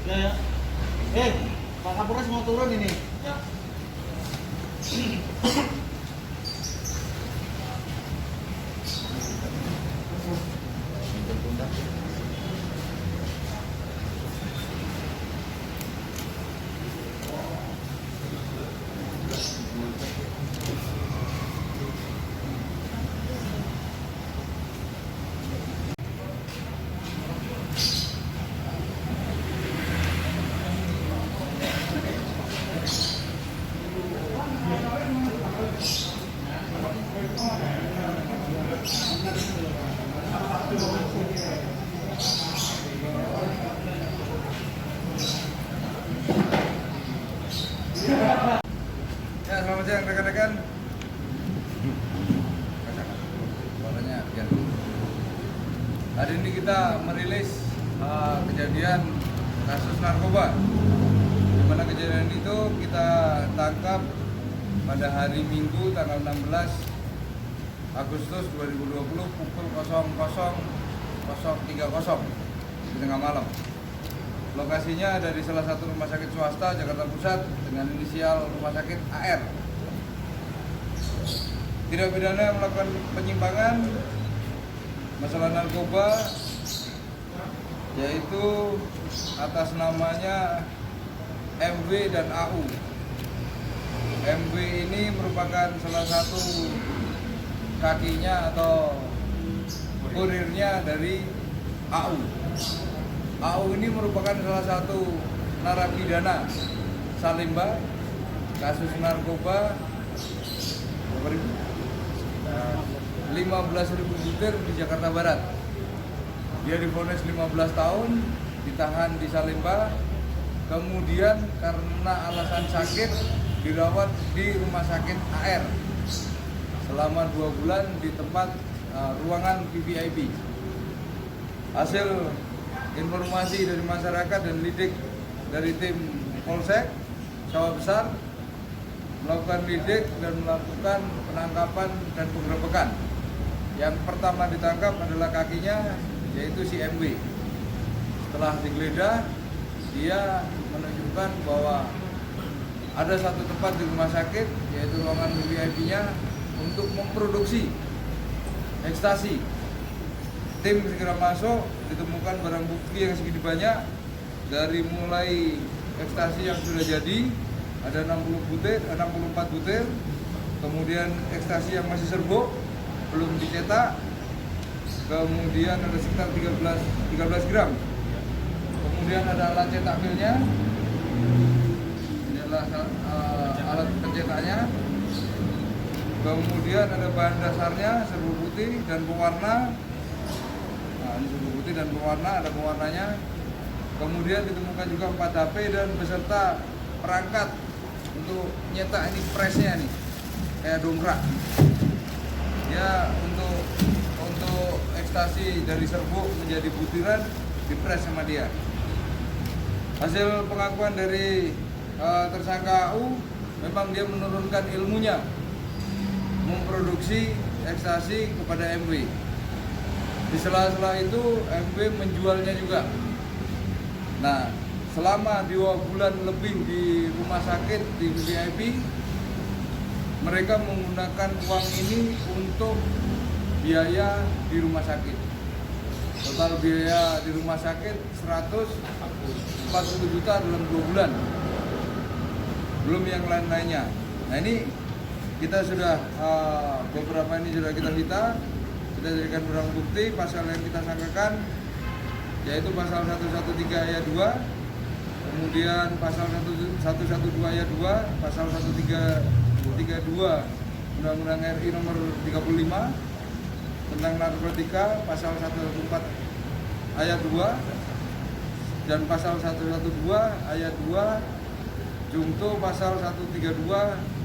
Ya, ya. Pak Kapolres mau turun ini. Ya. Ya, selamat siang rekan-rekan. Suaranya ya. Hari ini kita merilis kejadian kasus narkoba. Di mana kejadian itu kita tangkap pada hari Minggu tanggal 16 Agustus 2020 pukul 00.030 di tengah malam. Lokasinya dari salah satu rumah sakit swasta Jakarta Pusat dengan inisial rumah sakit AR. Tindak pidana melakukan penyimpangan masalah narkoba, yaitu atas namanya MW dan AU. MW ini merupakan salah satu kakinya atau kurirnya dari AU. AU ini merupakan salah satu narapidana Salemba, kasus narkoba 15.000 butir di Jakarta Barat. Dia divonis 15 tahun, ditahan di Salemba, kemudian karena alasan sakit dirawat di rumah sakit AR selama 2 bulan di tempat ruangan VVIP. Hasil informasi dari masyarakat dan lidik dari tim Polsek Sawah Besar melakukan lidik dan melakukan penangkapan dan penggerebekan. Yang pertama ditangkap adalah kakinya, yaitu si MW. Setelah digeledah, dia menunjukkan bahwa ada satu tempat di rumah sakit, yaitu ruangan VIP-nya, untuk memproduksi ekstasi. Tim segera masuk, ditemukan barang bukti yang segini banyak, dari mulai ekstasi yang sudah jadi ada 64 butir, kemudian ekstasi yang masih serbuk belum dicetak, kemudian ada sekitar 13 gram, kemudian ada alat cetak filnya, ini adalah alat pencetaknya, kemudian ada bahan dasarnya serbuk putih dan pewarna. Ini serbuk putih dan pewarna, ada pewarnanya. Kemudian ditemukan juga 4 HP dan beserta perangkat untuk nyetak ini presnya nih, kayak dongkrak. Ya, untuk ekstasi dari serbuk menjadi butiran dipres sama dia. Hasil pengakuan dari tersangka AU, memang dia menurunkan ilmunya memproduksi ekstasi kepada MW. Di sela-sela itu MW menjualnya juga. Nah, selama 2 bulan lebih di rumah sakit di VIP, mereka menggunakan uang ini untuk biaya di rumah sakit. Total biaya di rumah sakit 140 juta dalam 2 bulan. Belum yang lain-lainnya. Nah, ini kita sudah beberapa ini sudah kita kita jadikan barang bukti. Pasal yang kita sangkakan yaitu pasal 113 ayat 2, kemudian pasal 112 ayat 2, pasal 132 Undang-Undang RI nomor 35 tentang narkotika, pasal 114 ayat 2 dan pasal 112 ayat 2 junto pasal 132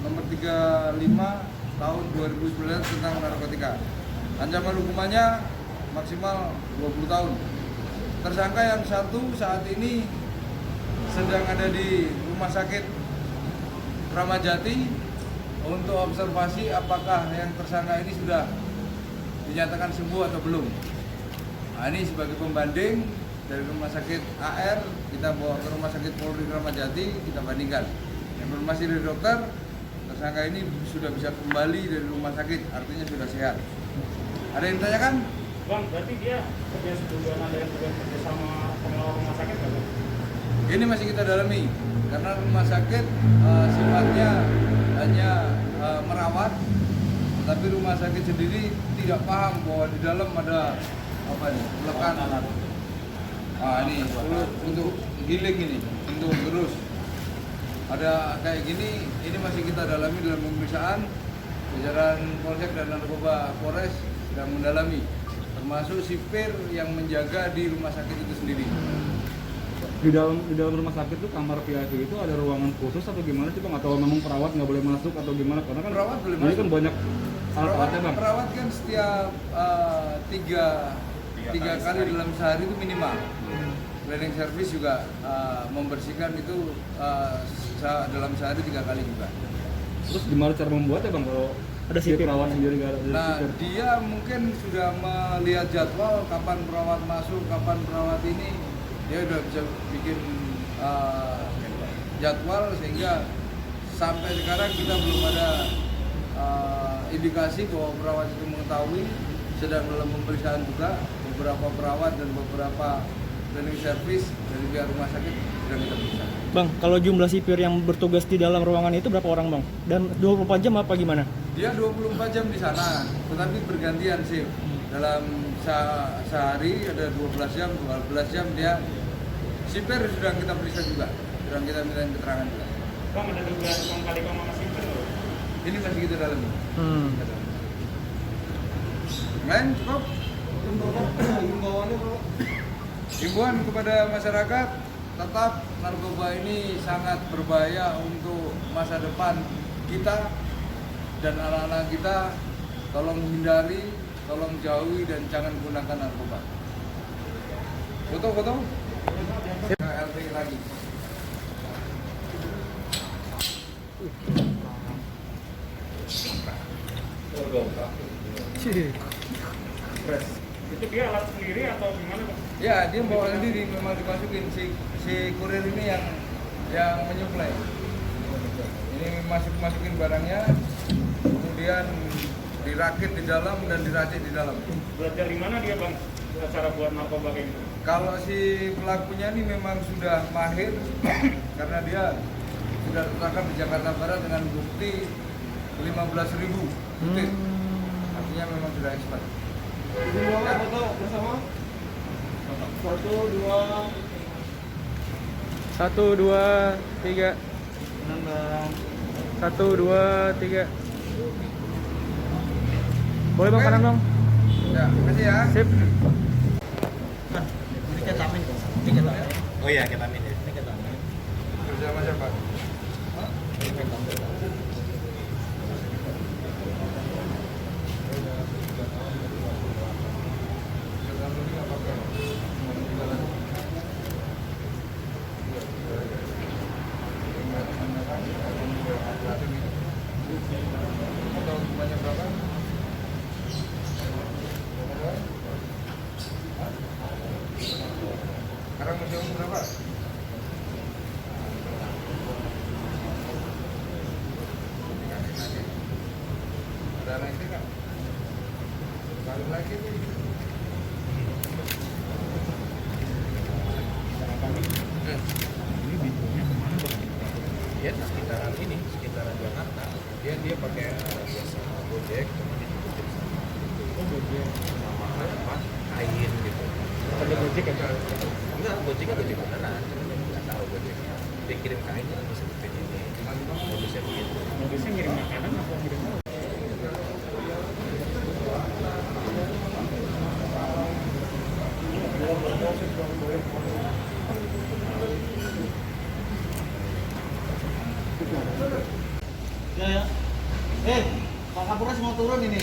nomor 35 tahun 2009 tentang narkotika. Ancaman hukumannya maksimal 20 tahun. Tersangka yang satu saat ini sedang ada di rumah sakit Kramat Jati untuk observasi apakah yang tersangka ini sudah dinyatakan sembuh atau belum. Nah, ini sebagai pembanding dari rumah sakit AR kita bawa ke rumah sakit Polri Kramat Jati, kita bandingkan. Informasi dari dokter, tersangka ini sudah bisa kembali dari rumah sakit, artinya sudah sehat. Ada yang ditanyakan? Bang, berarti dia kerja sebelumnya ada yang kerja sama pengelola rumah sakit nggak, Bang? Ini masih kita dalami, karena rumah sakit sifatnya hanya merawat, tapi rumah sakit sendiri tidak paham bahwa di dalam ada apa nih, lekan. Ini untuk giling ini, untuk gerus. Ada kayak gini, ini masih kita dalami dalam pemeriksaan. Jajaran Polsek dan Narkoba Polres sedang mendalami, termasuk sipir yang menjaga di rumah sakit itu sendiri. Di dalam rumah sakit itu kamar VIP itu ada ruangan khusus atau gimana sih Bang? Atau memang perawat nggak boleh masuk atau gimana? Karena kan Perawat boleh ini masuk. kan banyak alat-alatnya Bang. Perawat kan setiap tiga kali dalam sehari itu minimal. Cleaning service juga membersihkan itu dalam sehari 3 kali juga. Terus gimana cara membuatnya Bang kalau ada sipir perawat sendiri nggak ada Nah, sipir? dia mungkin sudah melihat jadwal kapan perawat masuk, kapan perawat ini, dia udah bisa bikin jadwal sehingga sampai sekarang kita belum ada indikasi bahwa perawat itu mengetahui. Sedang dalam pemeriksaan juga beberapa perawat dan beberapa cleaning service dari pihak rumah sakit sudah kita periksa. Bang, kalau jumlah sipir yang bertugas di dalam ruangan itu berapa orang Bang? Dan 24 jam apa gimana? Dia 24 jam di sana, tetapi bergantian shift. Dalam sehari ada 12 jam, 12 jam dia sipir sudah kita periksa juga, sudah kita minta keterangan juga. Bang, ada dugaan Bang kali Bang sama sipir loh. Ini masih kita dalami. Main cukup. Himbauannya Bro. Himbauan kepada masyarakat, tetap narkoba ini sangat berbahaya untuk masa depan kita dan anak-anak kita. Tolong hindari, tolong jauhi dan jangan gunakan narkoba. Foto-foto? LP lagi. Itu dia alat sendiri atau gimana, Bang? Ya, dia bawa sendiri, memang dimasukin si kurir ini yang menyuplai. Ini masukin barangnya, kemudian dirakit di dalam dan diracik di dalam. Belajar di mana dia, Bang? Cara buat narkoba kayak gitu? Kalau si pelakunya ini memang sudah mahir karena dia sudah tertangkap di Jakarta Barat dengan bukti 15.000 butir. Artinya memang sudah expert. Himbauan foto bersama. 1, 2, 3. Tenang Bang. 1, 2, 3. Boleh Bang Oke. kanan Bang? Ya, makasih ya. Sip. Ini ketamin kok. Ini ketamin. Oh iya, ketamin ya. Ini ketamin. Bersama siapa? Sekarang masih umur berapa? Ada anak istri kan? Kali lagi nih. Ini bintunya kemana Bang? Dia di sekitaran ini, sekitaran Jakarta. Dia pakai biasa Gojek, cuma dijemput sama sama apa? Kain gitu. Ada Gojek ya? Enggak, Gojeknya Gojek beneran, cuma dia nggak tahu Gojeknya. Dia kirim kain yang disebutin ini. Modusnya begitu. Modusnya ngirim makanan atau ngirim apa? Ya ya. Pak Kapolres mau turun ini.